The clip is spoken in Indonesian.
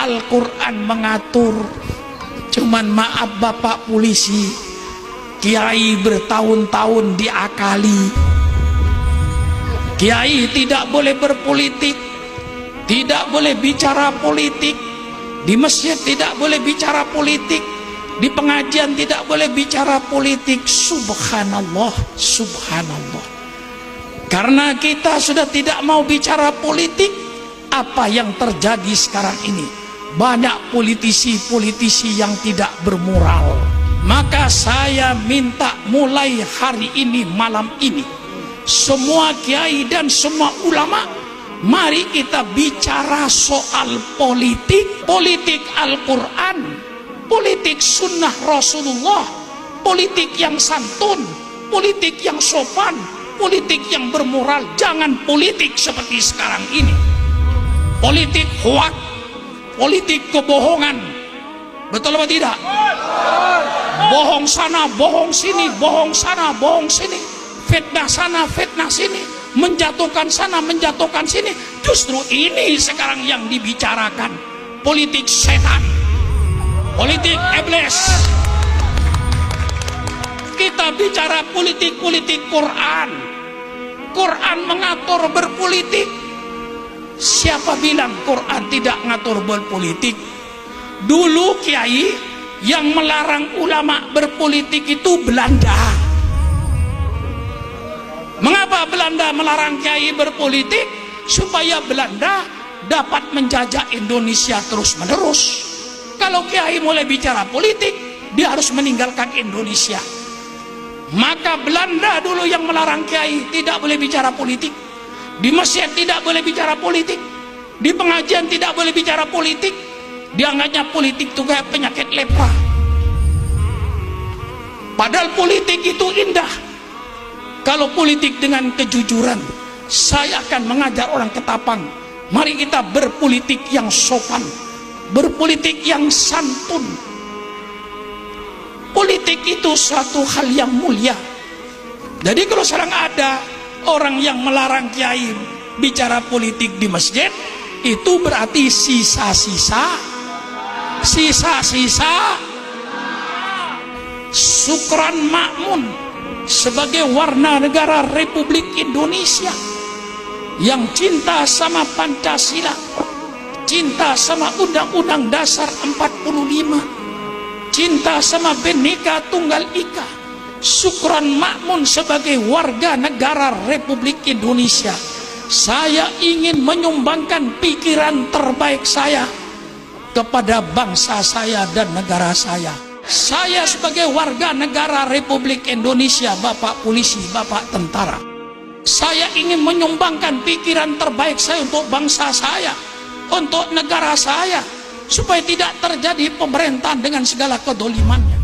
Al-Quran mengatur. Cuman maaf Bapak polisi, kiai bertahun-tahun diakali. Kiai tidak boleh berpolitik, tidak boleh bicara politik, di masjid tidak boleh bicara politik, di pengajian tidak boleh bicara politik. Subhanallah, subhanallah. Karena kita sudah tidak mau bicara politik, apa yang terjadi sekarang ini? Banyak politisi-politisi yang tidak bermoral. Maka saya minta mulai hari ini, malam ini, semua kiai dan semua ulama, mari kita bicara soal politik. Politik Al-Quran, politik sunnah Rasulullah, politik yang santun, politik yang sopan, politik yang bermoral. Jangan politik seperti sekarang ini, politik hoak, politik kebohongan. Betul apa tidak? Bohong sana, bohong sini, bohong sana, bohong sini, fitnah sana, fitnah sini, menjatuhkan sana, menjatuhkan sini. Justru ini sekarang yang dibicarakan, politik setan, politik iblis. Kita bicara politik Quran. Quran mengatur berpolitik. Siapa bilang Quran tidak ngatur berpolitik? Dulu kiai yang melarang ulama berpolitik itu Belanda. Mengapa Belanda melarang kiai berpolitik? Supaya Belanda dapat menjajah Indonesia terus-menerus. Kalau kiai mulai bicara politik, dia harus meninggalkan Indonesia. Maka Belanda dulu yang melarang kiai tidak boleh bicara politik, di masjid tidak boleh bicara politik, di pengajian tidak boleh bicara politik. Dianggapnya politik itu kayak penyakit lepra. Padahal politik itu indah. Kalau politik dengan kejujuran, saya akan mengajar orang Ketapang, mari kita berpolitik yang sopan, berpolitik yang santun. Politik itu suatu hal yang mulia. Jadi kalau sekarang ada orang yang melarang kiai bicara politik di masjid, itu berarti sisa-sisa Sukran Makmun sebagai warga negara Republik Indonesia yang cinta sama Pancasila, cinta sama Undang-Undang Dasar 45, cinta sama Bhinneka Tunggal Ika. Sukran Makmun sebagai warga negara Republik Indonesia, saya ingin menyumbangkan pikiran terbaik saya kepada bangsa saya dan negara saya. Saya sebagai warga negara Republik Indonesia, Bapak polisi, Bapak tentara, saya ingin menyumbangkan pikiran terbaik saya untuk bangsa saya, untuk negara saya, supaya tidak terjadi pemerintahan dengan segala kedolimannya.